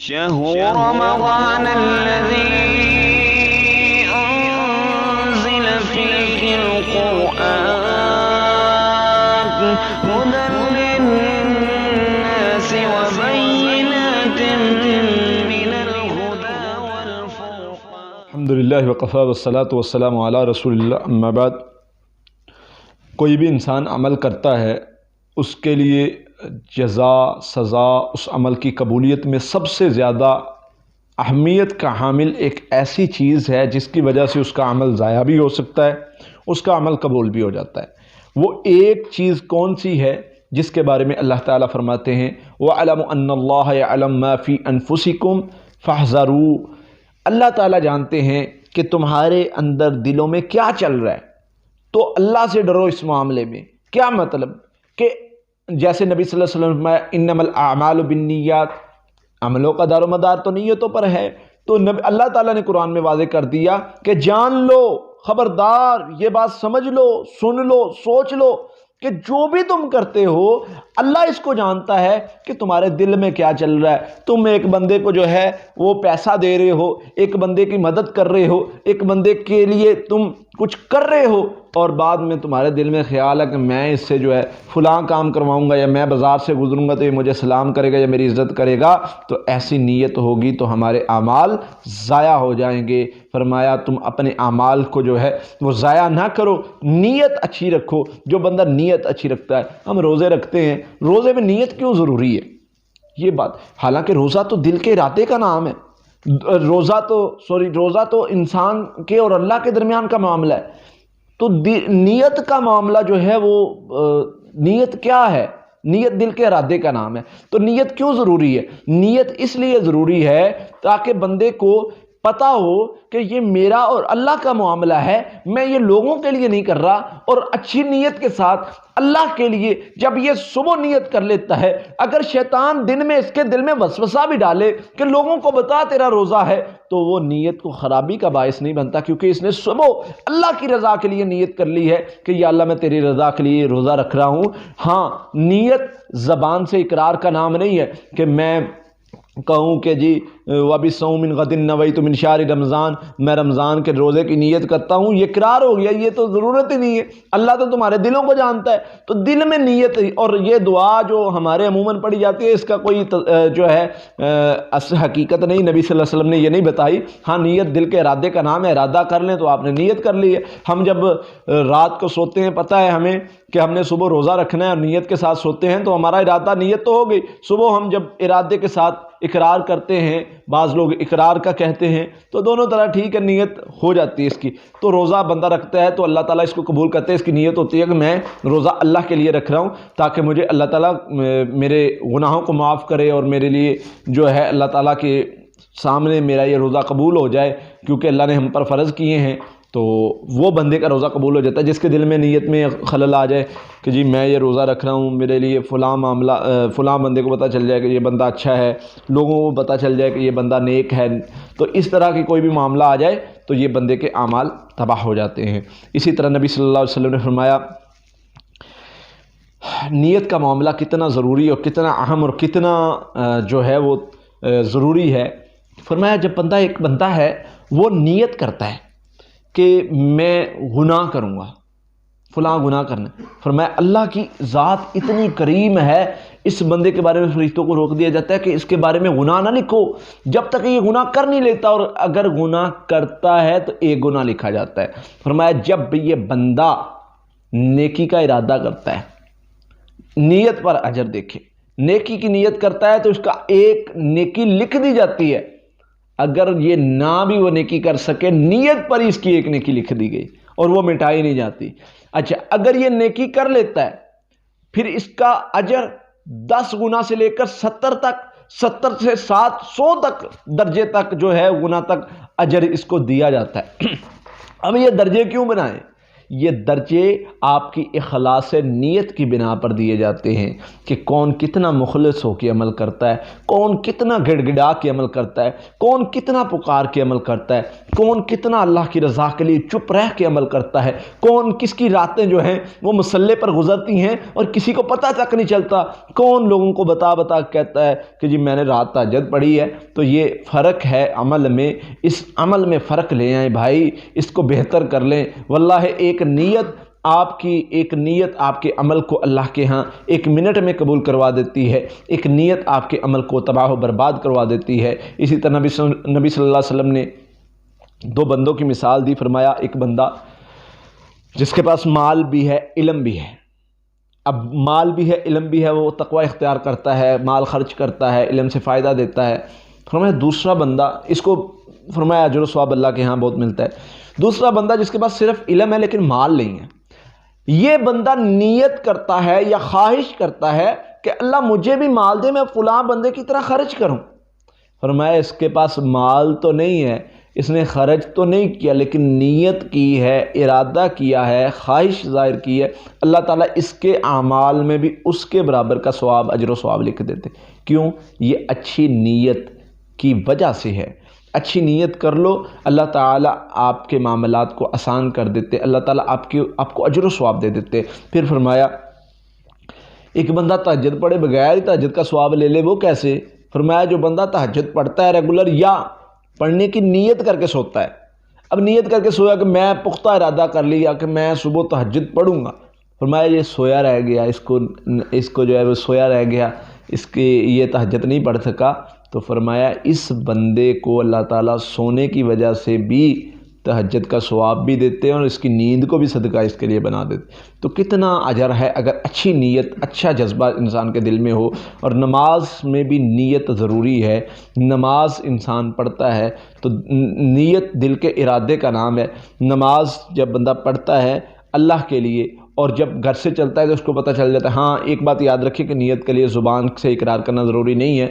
شهر رمضان الذي أنزل فيه القرآن هدى للناس وبينات من الهدى والفرقان. الحمد للہ وقفا والصلاۃ والسلام علی رسول اللہ. اما بعد، کوئی بھی انسان عمل کرتا ہے اس کے لیے جزا سزا اس عمل کی قبولیت میں سب سے زیادہ اہمیت کا حامل ایک ایسی چیز ہے جس کی وجہ سے اس کا عمل ضائع بھی ہو سکتا ہے، اس کا عمل قبول بھی ہو جاتا ہے. وہ ایک چیز کون سی ہے جس کے بارے میں اللہ تعالیٰ فرماتے ہیں وَعَلَمُ أَنَّ اللَّهَ يَعْلَمُ مَا فِي أَنفُسِكُمْ فَاحْذَرُوا. اللہ تعالیٰ جانتے ہیں کہ تمہارے اندر دلوں میں کیا چل رہا ہے، تو اللہ سے ڈرو اس معاملے میں. کیا مطلب کہ جیسے نبی صلی اللہ علیہ وسلم میں انما الاعمال بالنیات، عملوں کا دار و مدار تو نیتوں پر ہے. تو اللہ تعالیٰ نے قرآن میں واضح کر دیا کہ جان لو، خبردار، یہ بات سمجھ لو، سن لو، سوچ لو کہ جو بھی تم کرتے ہو اللہ اس کو جانتا ہے کہ تمہارے دل میں کیا چل رہا ہے. تم ایک بندے کو جو ہے وہ پیسہ دے رہے ہو، ایک بندے کی مدد کر رہے ہو، ایک بندے کے لیے تم کچھ کر رہے ہو، اور بعد میں تمہارے دل میں خیال ہے کہ میں اس سے جو ہے فلاں کام کرواؤں گا، یا میں بازار سے گزروں گا تو یہ مجھے سلام کرے گا یا میری عزت کرے گا، تو ایسی نیت ہوگی تو ہمارے اعمال ضائع ہو جائیں گے. فرمایا تم اپنے اعمال کو جو ہے وہ ضائع نہ کرو، نیت اچھی رکھو. جو بندہ نیت اچھی رکھتا ہے، ہم روزے رکھتے ہیں، روزے میں نیت کیوں ضروری ہے؟ یہ بات، حالانکہ روزہ تو دل کے ارادے کا نام ہے، روزہ تو انسان کے اور اللہ کے درمیان کا معاملہ ہے. تو نیت کا معاملہ جو ہے وہ نیت کیا ہے؟ نیت دل کے ارادے کا نام ہے. تو نیت کیوں ضروری ہے؟ نیت اس لیے ضروری ہے تاکہ بندے کو پتہ ہو کہ یہ میرا اور اللہ کا معاملہ ہے، میں یہ لوگوں کے لیے نہیں کر رہا. اور اچھی نیت کے ساتھ اللہ کے لیے جب یہ صبح نیت کر لیتا ہے، اگر شیطان دن میں اس کے دل میں وسوسہ بھی ڈالے کہ لوگوں کو بتا تیرا روزہ ہے، تو وہ نیت کو خرابی کا باعث نہیں بنتا، کیونکہ اس نے صبح اللہ کی رضا کے لیے نیت کر لی ہے کہ یا اللہ میں تیری رضا کے لیے روزہ رکھ رہا ہوں. ہاں، نیت زبان سے اقرار کا نام نہیں ہے کہ میں کہوں کہ جی وَبِصَوْمٍ غَدٍ نَوَيْتُ مِنْ شَهْرِ رمضان، میں رمضان کے روزے کی نیت کرتا ہوں. یہ اقرار ہو گیا، یہ تو ضرورت ہی نہیں ہے. اللہ تو تمہارے دلوں کو جانتا ہے. تو دل میں نیت، اور یہ دعا جو ہمارے عموماً پڑھی جاتی ہے اس کا کوئی جو ہے حقیقت نہیں، نبی صلی اللہ علیہ وسلم نے یہ نہیں بتائی. ہاں، نیت دل کے ارادے کا نام ہے، ارادہ کر لیں تو آپ نے نیت کر لی ہے. ہم جب رات کو سوتے ہیں، پتہ ہے ہمیں کہ ہم نے صبح روزہ رکھنا ہے اور نیت کے ساتھ سوتے ہیں، تو ہمارا ارادہ نیت تو ہو گئی. صبح ہم جب ارادے کے ساتھ اقرار کرتے ہیں، بعض لوگ اقرار کا کہتے ہیں، تو دونوں طرح ٹھیک ہے، نیت ہو جاتی ہے اس کی. تو روزہ بندہ رکھتا ہے تو اللہ تعالیٰ اس کو قبول کرتے ہیں. اس کی نیت ہوتی ہے کہ میں روزہ اللہ کے لیے رکھ رہا ہوں تاکہ مجھے اللہ تعالیٰ میرے گناہوں کو معاف کرے اور میرے لیے جو ہے اللہ تعالیٰ کے سامنے میرا یہ روزہ قبول ہو جائے، کیونکہ اللہ نے ہم پر فرض کیے ہیں. تو وہ بندے کا روزہ قبول ہو جاتا ہے. جس کے دل میں نیت میں خلل آ جائے کہ جی میں یہ روزہ رکھ رہا ہوں، میرے لیے فلاں معاملہ، فلاں بندے کو پتہ چل جائے کہ یہ بندہ اچھا ہے، لوگوں کو پتہ چل جائے کہ یہ بندہ نیک ہے، تو اس طرح کی کوئی بھی معاملہ آ جائے تو یہ بندے کے اعمال تباہ ہو جاتے ہیں. اسی طرح نبی صلی اللہ علیہ وسلم نے فرمایا نیت کا معاملہ کتنا ضروری اور کتنا اہم اور کتنا جو ہے وہ ضروری ہے. فرمایا جب ایک بندہ ہے وہ نیت کرتا ہے کہ میں گناہ کروں گا، فلاں گناہ کرنا، فرمایا اللہ کی ذات اتنی کریم ہے، اس بندے کے بارے میں فرشتوں کو روک دیا جاتا ہے کہ اس کے بارے میں گناہ نہ لکھو جب تک یہ گناہ کر نہیں لیتا، اور اگر گناہ کرتا ہے تو ایک گناہ لکھا جاتا ہے. فرمایا جب یہ بندہ نیکی کا ارادہ کرتا ہے، نیت پر اجر دیکھے، نیکی کی نیت کرتا ہے تو اس کا ایک نیکی لکھ دی جاتی ہے. اگر یہ نہ بھی وہ نیکی کر سکے، نیت پر ہی اس کی ایک نیکی لکھ دی گئی اور وہ مٹائی نہیں جاتی. اچھا، اگر یہ نیکی کر لیتا ہے پھر اس کا اجر 10 گنا سے لے کر 70 تک، 70 سے 700 تک درجے تک جو ہے گنا تک اجر اس کو دیا جاتا ہے. اب یہ درجے کیوں بنائیں؟ یہ درجے آپ کی اخلاص نیت کی بنا پر دیے جاتے ہیں کہ کون کتنا مخلص ہو کے عمل کرتا ہے، کون کتنا گڑ گڑا کے عمل کرتا ہے، کون کتنا پکار کے عمل کرتا ہے، کون کتنا اللہ کی رضا کے لیے چپ رہ کے عمل کرتا ہے، کون کس کی راتیں جو ہیں وہ مصلے پر گزرتی ہیں اور کسی کو پتہ تک نہیں چلتا، کون لوگوں کو بتا بتا کہتا ہے کہ جی میں نے رات تہجد پڑھی ہے۔ تو یہ فرق ہے عمل میں، اس عمل میں فرق لے آئیں بھائی، اس کو بہتر کر لیں۔ واللہ ایک نیت آپ کے عمل کو اللہ کے ہاں 1 منٹ میں قبول کروا دیتی ہے، ایک نیت آپ کے عمل کو تباہ و برباد کروا دیتی ہے۔ اسی طرح نبی صلی اللہ علیہ وسلم نے 2 بندوں کی مثال دی، فرمایا ایک بندہ جس کے پاس مال بھی ہے علم بھی ہے، اب مال بھی ہے علم بھی ہے، وہ تقوی اختیار کرتا ہے، مال خرچ کرتا ہے، علم سے فائدہ دیتا ہے۔ فرمایا دوسرا بندہ، اس کو فرمایا اجر و ثواب اللہ کے ہاں بہت ملتا ہے، دوسرا بندہ جس کے پاس صرف علم ہے لیکن مال نہیں ہے، یہ بندہ نیت کرتا ہے یا خواہش کرتا ہے کہ اللہ مجھے بھی مال دے، میں فلاں بندے کی طرح خرچ کروں۔ فرمایا اس کے پاس مال تو نہیں ہے، اس نے خرچ تو نہیں کیا، لیکن نیت کی ہے، ارادہ کیا ہے، خواہش ظاہر کی ہے، اللہ تعالیٰ اس کے اعمال میں بھی اس کے برابر کا ثواب، اجر و ثواب لکھ دیتے۔ کیوں؟ یہ اچھی نیت کی وجہ سے ہے۔ اچھی نیت کر لو، اللہ تعالیٰ آپ کے معاملات کو آسان کر دیتے، اللہ تعالیٰ آپ کو اجر و ثواب دے دیتے۔ پھر فرمایا ایک بندہ تہجد پڑھے بغیر ہی تہجد کا ثواب لے لے، وہ کیسے؟ فرمایا جو بندہ تہجد پڑھتا ہے ریگولر یا پڑھنے کی نیت کر کے سوتا ہے، اب نیت کر کے سویا کہ میں پختہ ارادہ کر لیا کہ میں صبح تہجد پڑھوں گا، فرمایا یہ سویا رہ گیا، اس کو جو ہے وہ سویا رہ گیا، اس کی یہ تہجد نہیں پڑھ سکا، تو فرمایا اس بندے کو اللہ تعالیٰ سونے کی وجہ سے بھی تہجد کا ثواب بھی دیتے ہیں اور اس کی نیند کو بھی صدقہ اس کے لیے بنا دیتے۔ تو کتنا اجر ہے اگر اچھی نیت، اچھا جذبہ انسان کے دل میں ہو۔ اور نماز میں بھی نیت ضروری ہے، نماز انسان پڑھتا ہے تو نیت دل کے ارادے کا نام ہے۔ نماز جب بندہ پڑھتا ہے اللہ کے لیے اور جب گھر سے چلتا ہے تو اس کو پتہ چل جاتا ہے۔ ہاں ایک بات یاد رکھیے کہ نیت کے لیے زبان سے اقرار کرنا ضروری نہیں ہے،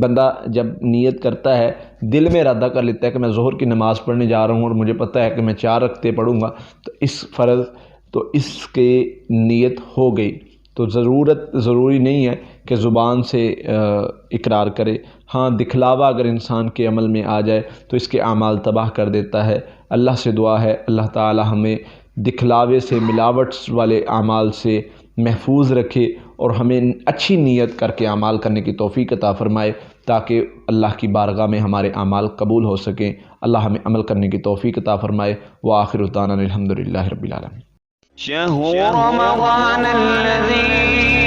بندہ جب نیت کرتا ہے دل میں ارادہ کر لیتا ہے کہ میں ظہر کی نماز پڑھنے جا رہا ہوں اور مجھے پتہ ہے کہ میں 4 رکعتیں پڑھوں گا، تو اس فرض تو اس کے نیت ہو گئی، تو ضروری نہیں ہے کہ زبان سے اقرار کرے۔ ہاں دکھلاوا اگر انسان کے عمل میں آ جائے تو اس کے اعمال تباہ کر دیتا ہے۔ اللہ سے دعا ہے اللہ تعالی ہمیں دکھلاوے سے، ملاوٹ والے اعمال سے محفوظ رکھے اور ہمیں اچھی نیت کر کے اعمال کرنے کی توفیق عطا فرمائے تاکہ اللہ کی بارگاہ میں ہمارے اعمال قبول ہو سکیں۔ اللہ ہمیں عمل کرنے کی توفیق عطا فرمائے۔ وآخر دعوانا الحمدللہ رب العالمین۔ شهر رمضان الذي